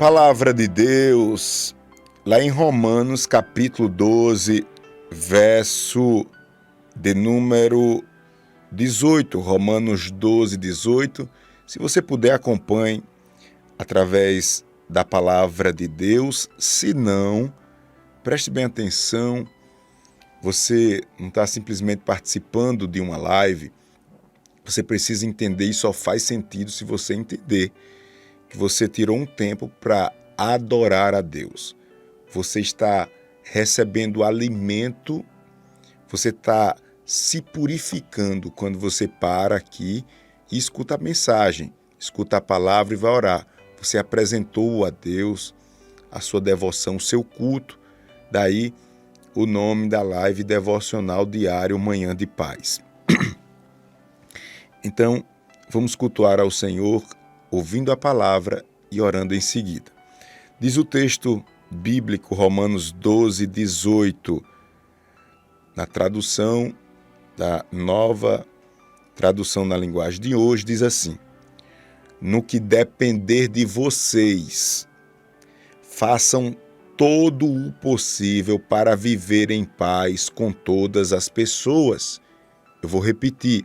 Palavra de Deus, lá em Romanos capítulo 12, verso de número 18, Romanos 12, 18. Se você puder, acompanhe através da palavra de Deus. Se não, preste bem atenção. Você não está simplesmente participando de uma live. Você precisa entender, e só faz sentido se você entender que você tirou um tempo para adorar a Deus. Você está recebendo alimento, você está se purificando quando você para aqui e escuta a mensagem, escuta a palavra e vai orar. Você apresentou a Deus a sua devoção, o seu culto. Daí o nome da live devocional diário Manhã de Paz. Então, vamos cultuar ao Senhor, ouvindo a palavra e orando em seguida. Diz o texto bíblico, Romanos 12, 18, na tradução da Nova Tradução na linguagem de hoje, diz assim: no que depender de vocês, façam todo o possível para viver em paz com todas as pessoas. Eu vou repetir.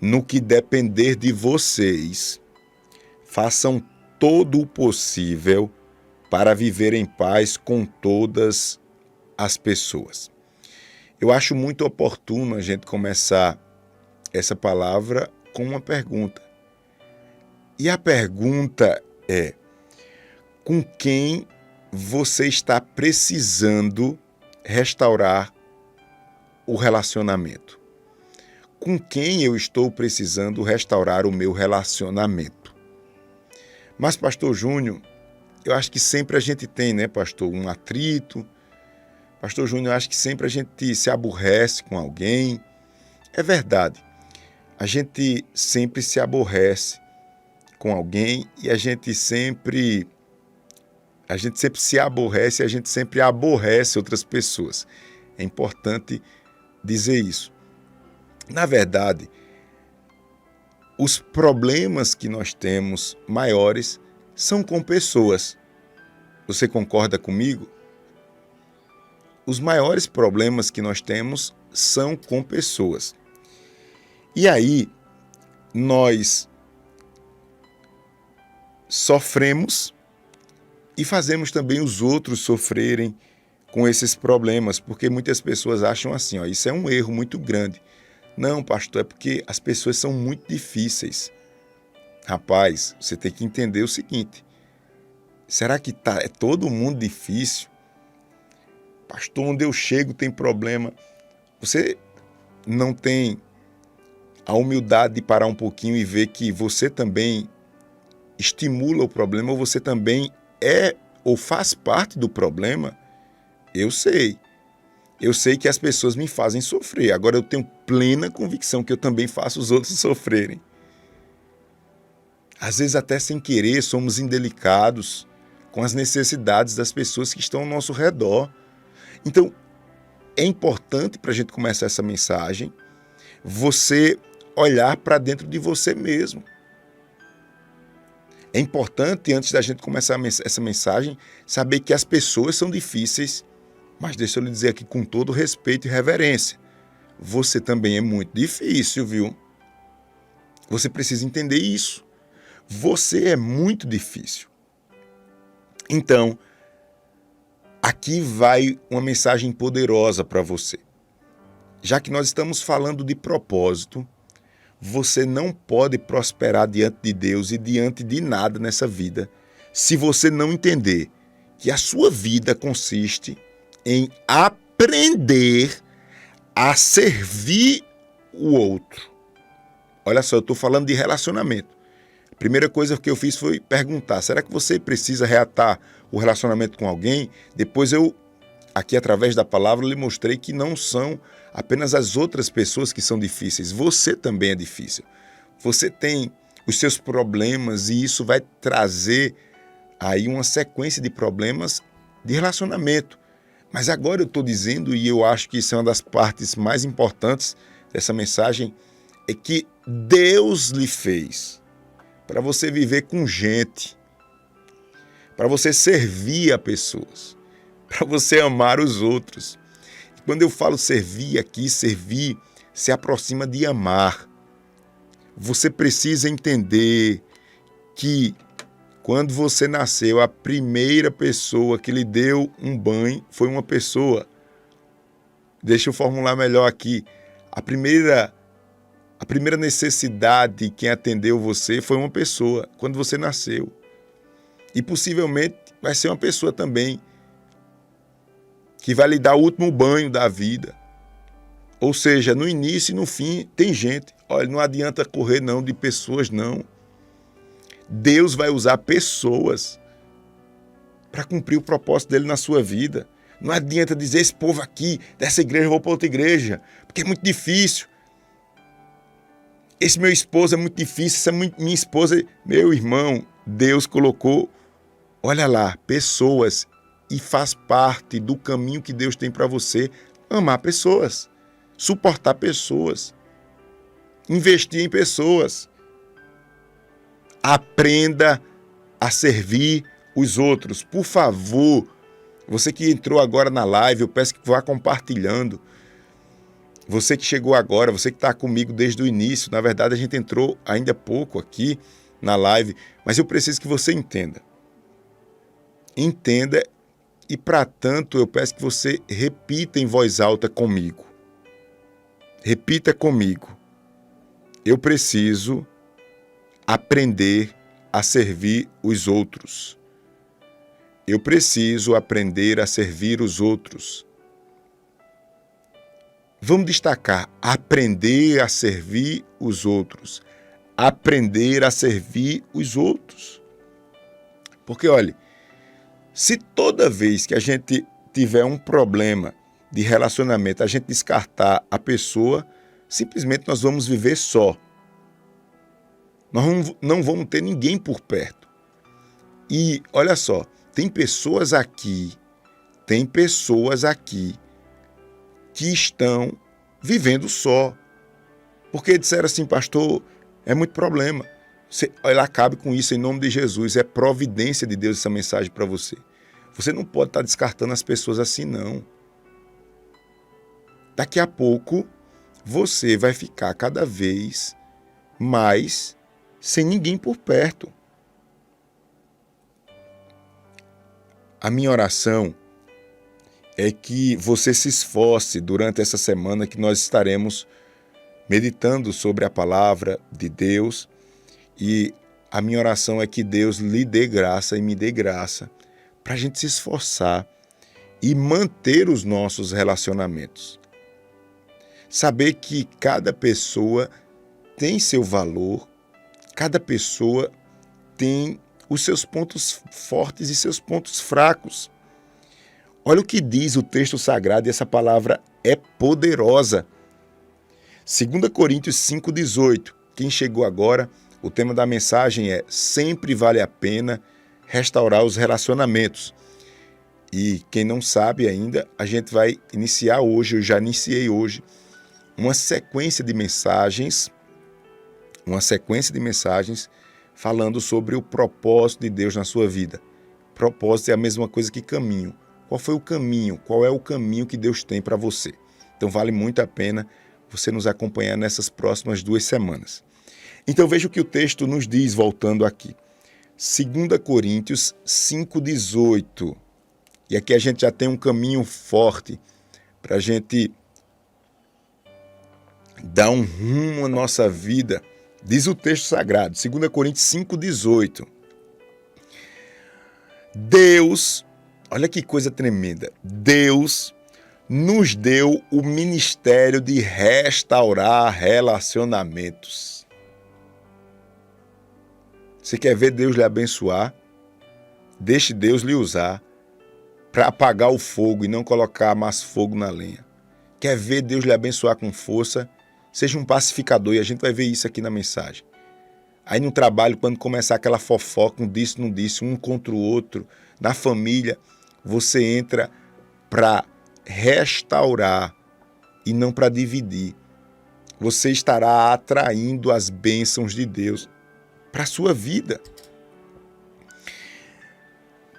No que depender de vocês, façam todo o possível para viver em paz com todas as pessoas. Eu acho muito oportuno a gente começar essa palavra com uma pergunta. E a pergunta é: com quem você está precisando restaurar o relacionamento? Com quem eu estou precisando restaurar o meu relacionamento? Mas, pastor Júnior, eu acho que sempre a gente tem, né, pastor, um atrito. Pastor Júnior, eu acho que sempre a gente se aborrece com alguém. É verdade. A gente sempre se aborrece com alguém e a gente sempre se aborrece e a gente sempre aborrece outras pessoas. É importante dizer isso. Na verdade, os problemas que nós temos maiores são com pessoas. Você concorda comigo? Os maiores problemas que nós temos são com pessoas. E aí, nós sofremos e fazemos também os outros sofrerem com esses problemas, porque muitas pessoas acham assim, isso é um erro muito grande. Não, pastor, é porque as pessoas são muito difíceis. Rapaz, você tem que entender o seguinte: será que é todo mundo difícil? Pastor, onde eu chego tem problema. Você não tem a humildade de parar um pouquinho e ver que você também estimula o problema, ou você também é ou faz parte do problema? Eu sei. Eu sei que as pessoas me fazem sofrer. Agora eu tenho plena convicção que eu também faço os outros sofrerem. Às vezes até sem querer somos indelicados com as necessidades das pessoas que estão ao nosso redor. Então é importante para a gente começar essa mensagem você olhar para dentro de você mesmo. É importante, antes da gente começar essa mensagem, saber que as pessoas são difíceis. Mas deixa eu lhe dizer aqui com todo respeito e reverência, você também é muito difícil, viu? Você precisa entender isso. Você é muito difícil. Então, aqui vai uma mensagem poderosa para você. Já que nós estamos falando de propósito, você não pode prosperar diante de Deus e diante de nada nessa vida se você não entender que a sua vida consiste em aprender a servir o outro. Olha só, eu estou falando de relacionamento. A primeira coisa que eu fiz foi perguntar: será que você precisa reatar o relacionamento com alguém? Depois eu, aqui através da palavra, lhe mostrei que não são apenas as outras pessoas que são difíceis. Você também é difícil. Você tem os seus problemas e isso vai trazer aí uma sequência de problemas de relacionamento. Mas agora eu estou dizendo, e eu acho que isso é uma das partes mais importantes dessa mensagem, é que Deus lhe fez para você viver com gente, para você servir a pessoas, para você amar os outros. Quando eu falo servir aqui, servir se aproxima de amar. Você precisa entender que quando você nasceu, a primeira pessoa que lhe deu um banho foi uma pessoa. Deixa eu formular melhor aqui. A primeira necessidade de quem atendeu você foi uma pessoa, quando você nasceu. E possivelmente vai ser uma pessoa também que vai lhe dar o último banho da vida. Ou seja, no início e no fim tem gente. Olha, não adianta correr não de pessoas não. Deus vai usar pessoas para cumprir o propósito dele na sua vida. Não adianta dizer esse povo aqui, dessa igreja eu vou para outra igreja, porque é muito difícil. Esse meu esposo é muito difícil, essa minha esposa... Meu irmão, Deus colocou, olha lá, pessoas, e faz parte do caminho que Deus tem para você, amar pessoas, suportar pessoas, investir em pessoas. Aprenda a servir os outros. Por favor, você que entrou agora na live, eu peço que vá compartilhando. Você que chegou agora, você que está comigo desde o início, na verdade a gente entrou ainda há pouco aqui na live, mas eu preciso que você entenda. Entenda e, para tanto, eu peço que você repita em voz alta comigo. Repita comigo. Eu preciso aprender a servir os outros. Eu preciso aprender a servir os outros. Vamos destacar, aprender a servir os outros. Aprender a servir os outros. Porque, olha, se toda vez que a gente tiver um problema de relacionamento, a gente descartar a pessoa, simplesmente nós vamos viver só. Nós não vamos ter ninguém por perto. E, olha só, tem pessoas aqui que estão vivendo só. Porque disseram assim, pastor, é muito problema. Ela acabe com isso em nome de Jesus. É providência de Deus essa mensagem para você. Você não pode estar descartando as pessoas assim, não. Daqui a pouco, você vai ficar cada vez mais sem ninguém por perto. A minha oração é que você se esforce durante essa semana que nós estaremos meditando sobre a palavra de Deus, e a minha oração é que Deus lhe dê graça e me dê graça para a gente se esforçar e manter os nossos relacionamentos. Saber que cada pessoa tem seu valor, cada pessoa tem os seus pontos fortes e seus pontos fracos. Olha o que diz o texto sagrado, e essa palavra é poderosa. 2 Coríntios 5,18. Quem chegou agora, o tema da mensagem é: sempre vale a pena restaurar os relacionamentos. E quem não sabe ainda, a gente vai iniciar hoje, eu já iniciei hoje, uma sequência de mensagens falando sobre o propósito de Deus na sua vida. Propósito é a mesma coisa que caminho. Qual foi o caminho? Qual é o caminho que Deus tem para você? Então vale muito a pena você nos acompanhar nessas próximas 2 semanas. Então veja o que o texto nos diz, voltando aqui. 2 Coríntios 5,18. E aqui a gente já tem um caminho forte para a gente dar um rumo à nossa vida. Diz o texto sagrado, 2 Coríntios 5,18. Deus, olha que coisa tremenda, Deus nos deu o ministério de restaurar relacionamentos. Você quer ver Deus lhe abençoar? Deixe Deus lhe usar para apagar o fogo e não colocar mais fogo na lenha. Quer ver Deus lhe abençoar com força? Seja um pacificador, e a gente vai ver isso aqui na mensagem. Aí no trabalho, quando começar aquela fofoca, um disse, não disse, um contra o outro, na família, você entra para restaurar e não para dividir. Você estará atraindo as bênçãos de Deus para a sua vida.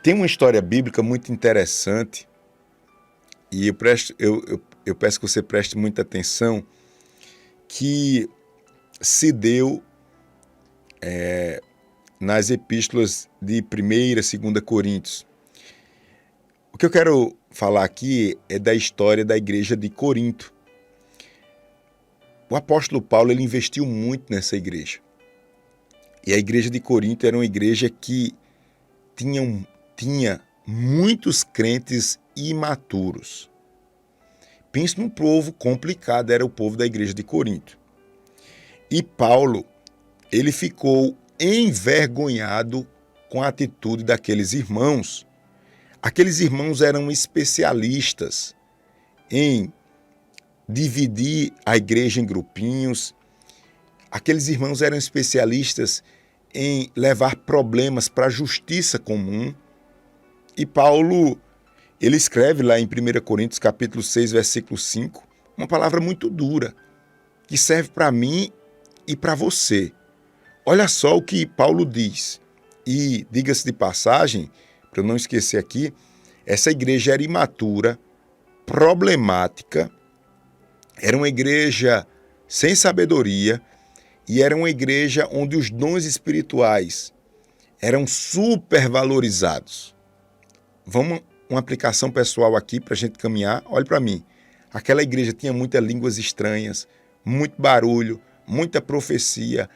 Tem uma história bíblica muito interessante e eu peço que você preste muita atenção, que se deu nas epístolas de 1ª e 2ª Coríntios. O que eu quero falar aqui é da história da igreja de Corinto. O apóstolo Paulo ele investiu muito nessa igreja. E a igreja de Corinto era uma igreja que tinha muitos crentes imaturos. Pense num povo complicado, era o povo da igreja de Corinto. E Paulo, ele ficou envergonhado com a atitude daqueles irmãos. Aqueles irmãos eram especialistas em dividir a igreja em grupinhos. Aqueles irmãos eram especialistas em levar problemas para a justiça comum. E Paulo, ele escreve lá em 1 Coríntios capítulo 6, versículo 5, uma palavra muito dura, que serve para mim e para você. Olha só o que Paulo diz. E, diga-se de passagem, para eu não esquecer aqui, essa igreja era imatura, problemática, era uma igreja sem sabedoria e era uma igreja onde os dons espirituais eram supervalorizados. Vamos uma aplicação pessoal aqui para a gente caminhar. Olhe para mim. Aquela igreja tinha muitas línguas estranhas, muito barulho, muita profecia,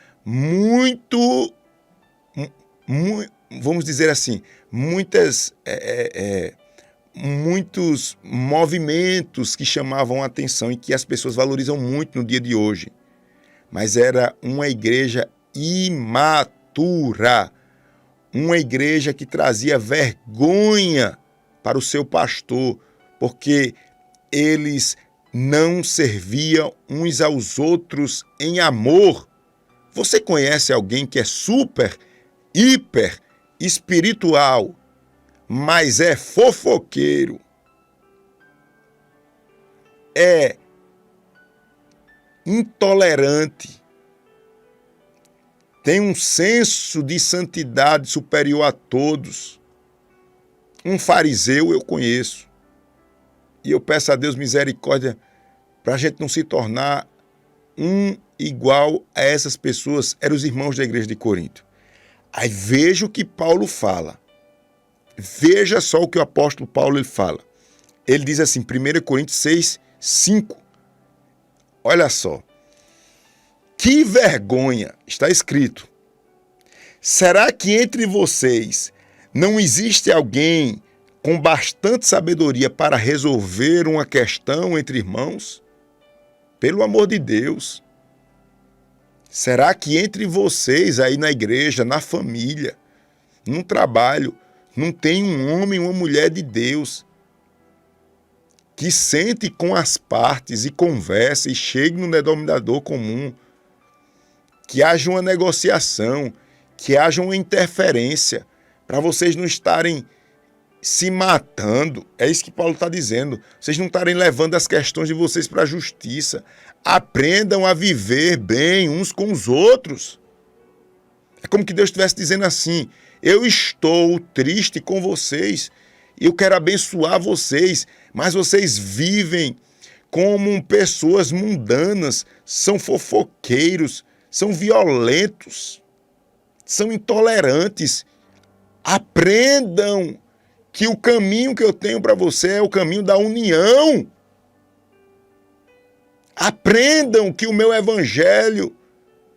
vamos dizer assim, muitos movimentos que chamavam a atenção e que as pessoas valorizam muito no dia de hoje. Mas era uma igreja imatura, uma igreja que trazia vergonha para o seu pastor, porque eles não serviam uns aos outros em amor. Você conhece alguém que é super, hiper espiritual, mas é fofoqueiro, é intolerante, tem um senso de santidade superior a todos? Um fariseu eu conheço. E eu peço a Deus misericórdia para a gente não se tornar um igual a essas pessoas. Eram os irmãos da igreja de Corinto. Aí veja o que Paulo fala. Veja só o que o apóstolo Paulo ele fala. Ele diz assim, 1 Coríntios 6, 5. Olha só. Que vergonha, está escrito. Será que entre vocês não existe alguém com bastante sabedoria para resolver uma questão entre irmãos? Pelo amor de Deus. Será que entre vocês aí na igreja, na família, no trabalho, não tem um homem, uma mulher de Deus que sente com as partes e converse e chegue no denominador comum, que haja uma negociação, que haja uma interferência, para vocês não estarem se matando? É isso que Paulo está dizendo. Vocês não estarem levando as questões de vocês para a justiça. Aprendam a viver bem uns com os outros. É como que Deus estivesse dizendo assim, eu estou triste com vocês, eu quero abençoar vocês, mas vocês vivem como pessoas mundanas, são fofoqueiros, são violentos, são intolerantes. Aprendam que o caminho que eu tenho para você é o caminho da união. Aprendam que o meu evangelho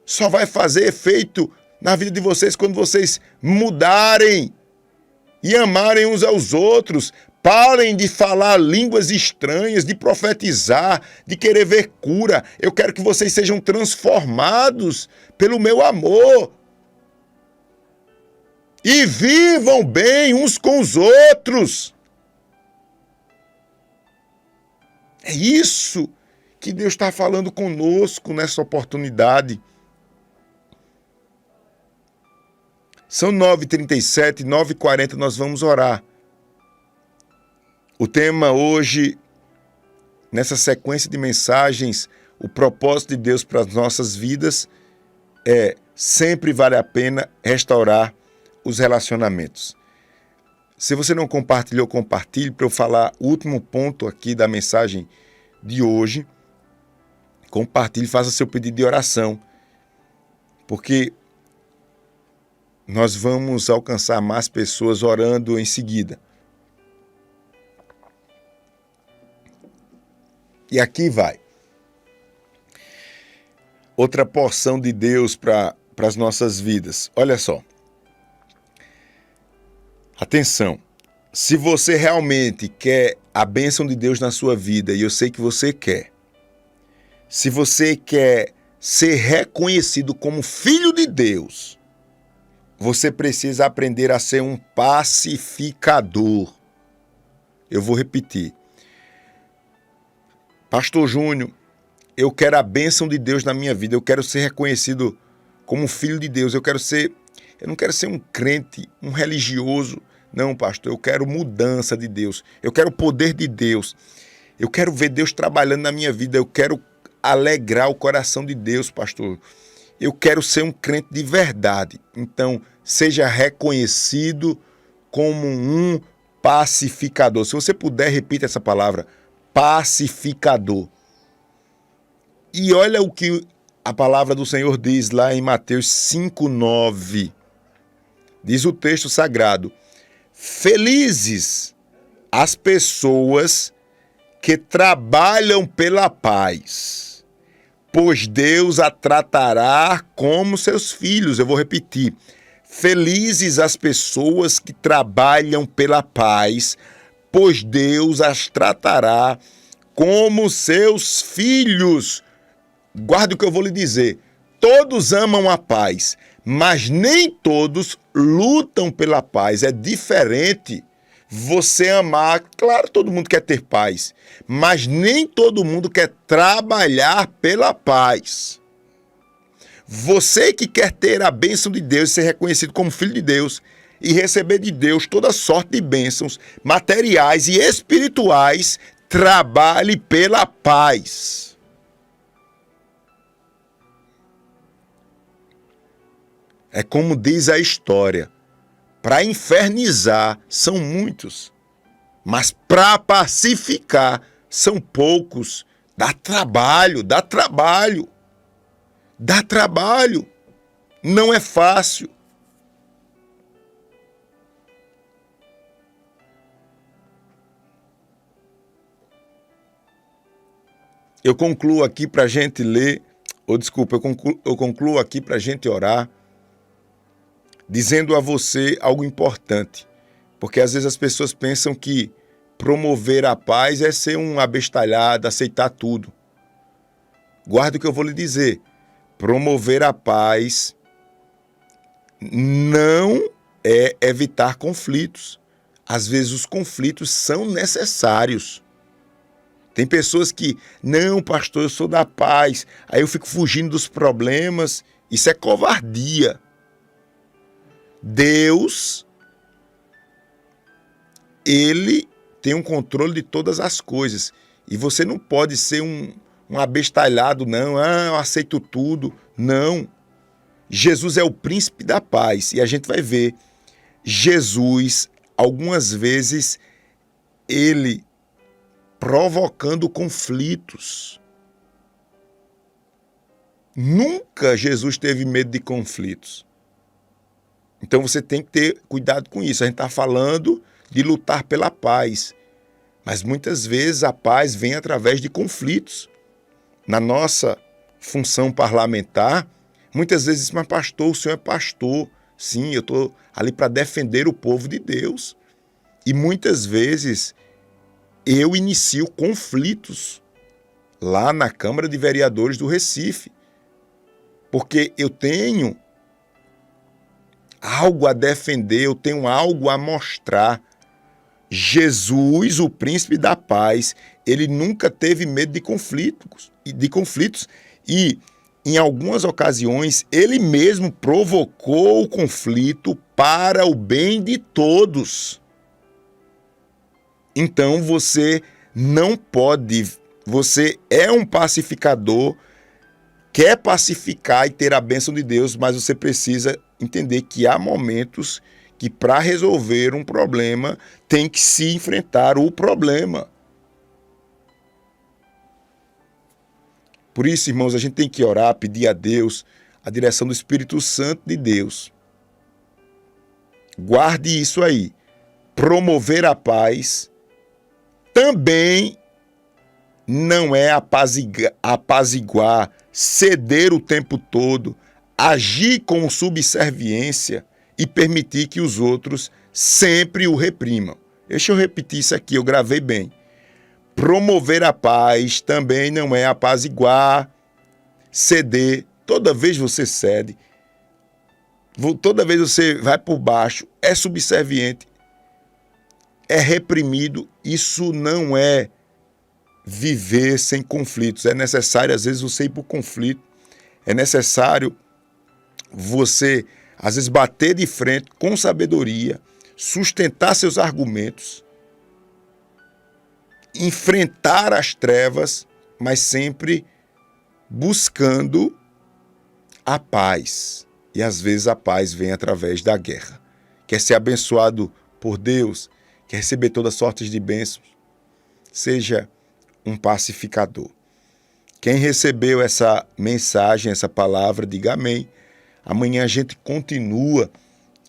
só vai fazer efeito na vida de vocês quando vocês mudarem e amarem uns aos outros. Parem de falar línguas estranhas, de profetizar, de querer ver cura. Eu quero que vocês sejam transformados pelo meu amor. E vivam bem uns com os outros. É isso que Deus está falando conosco nessa oportunidade. São 9h37, 9h40, nós vamos orar. O tema hoje, nessa sequência de mensagens, o propósito de Deus para as nossas vidas é sempre vale a pena restaurar os relacionamentos. Se você não compartilhou, compartilhe para eu falar o último ponto aqui da mensagem de hoje. Compartilhe, faça seu pedido de oração, porque nós vamos alcançar mais pessoas orando em seguida. E aqui vai. Outra porção de Deus para as nossas vidas. Olha só. Atenção. Se você realmente quer a bênção de Deus na sua vida, e eu sei que você quer, se você quer ser reconhecido como filho de Deus, você precisa aprender a ser um pacificador. Eu vou repetir. Pastor Júnior, eu quero a bênção de Deus na minha vida, eu quero ser reconhecido como filho de Deus, eu não quero ser um crente, um religioso. Não, pastor, eu quero mudança de Deus, eu quero o poder de Deus, eu quero ver Deus trabalhando na minha vida, eu quero alegrar o coração de Deus, pastor. Eu quero ser um crente de verdade. Então, seja reconhecido como um pacificador. Se você puder, repita essa palavra, pacificador. E olha o que a palavra do Senhor diz lá em Mateus 5:9. Diz o texto sagrado: felizes as pessoas que trabalham pela paz, pois Deus a tratará como seus filhos. Eu vou repetir. Felizes as pessoas que trabalham pela paz, pois Deus as tratará como seus filhos. Guarde o que eu vou lhe dizer. Todos amam a paz, mas nem todos lutam pela paz. É diferente você amar. Claro, todo mundo quer ter paz, mas nem todo mundo quer trabalhar pela paz. Você que quer ter a bênção de Deus e ser reconhecido como filho de Deus e receber de Deus toda sorte de bênçãos materiais e espirituais, trabalhe pela paz. É como diz a história, para infernizar são muitos, mas para pacificar são poucos. Dá trabalho, dá trabalho, dá trabalho, não é fácil. Eu concluo aqui para a gente ler, eu concluo aqui para a gente orar, dizendo a você algo importante, porque às vezes as pessoas pensam que promover a paz é ser um abestalhado, aceitar tudo. Guarde o que eu vou lhe dizer. Promover a paz não é evitar conflitos. Às vezes os conflitos são necessários. Tem pessoas que, não, pastor, eu sou da paz, aí eu fico fugindo dos problemas. Isso é covardia. Deus, Ele tem um controle de todas as coisas. E você não pode ser um abestalhado, não. Eu aceito tudo. Não. Jesus é o príncipe da paz. E a gente vai ver Jesus, algumas vezes, ele provocando conflitos. Nunca Jesus teve medo de conflitos. Então você tem que ter cuidado com isso. A gente está falando de lutar pela paz. Mas muitas vezes a paz vem através de conflitos. Na nossa função parlamentar, muitas vezes, mas pastor, o senhor é pastor. Sim, eu estou ali para defender o povo de Deus. E muitas vezes eu inicio conflitos lá na Câmara de Vereadores do Recife. Porque eu tenho algo a defender, eu tenho algo a mostrar. Jesus, o príncipe da paz, ele nunca teve medo de conflitos. E, em algumas ocasiões, ele mesmo provocou o conflito para o bem de todos. Então, você não pode, você é um pacificador, quer pacificar e ter a bênção de Deus, mas você precisa entender que há momentos que para resolver um problema tem que se enfrentar o problema. Por isso, irmãos, a gente tem que orar, pedir a Deus a direção do Espírito Santo de Deus. Guarde isso aí. Promover a paz também não é apaziguar, ceder o tempo todo, agir com subserviência e permitir que os outros sempre o reprimam. Deixa eu repetir isso aqui, eu gravei bem. Promover a paz também não é apaziguar, ceder. Toda vez você cede, toda vez você vai por baixo, é subserviente, é reprimido. Isso não é viver sem conflitos. É necessário, às vezes, você ir por conflito. É necessário você, às vezes, bater de frente com sabedoria, sustentar seus argumentos, enfrentar as trevas, mas sempre buscando a paz. E às vezes a paz vem através da guerra. Quer ser abençoado por Deus, quer receber todas sortes de bênçãos, seja um pacificador. Quem recebeu essa mensagem, essa palavra, diga amém. Amanhã a gente continua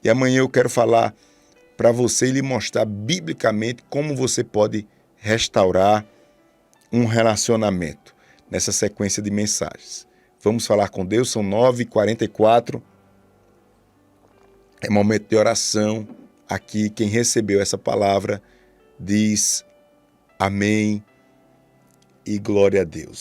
e amanhã eu quero falar para você e lhe mostrar biblicamente como você pode restaurar um relacionamento nessa sequência de mensagens. Vamos falar com Deus, são 9h44. É momento de oração. Aqui, quem recebeu essa palavra diz amém e glória a Deus.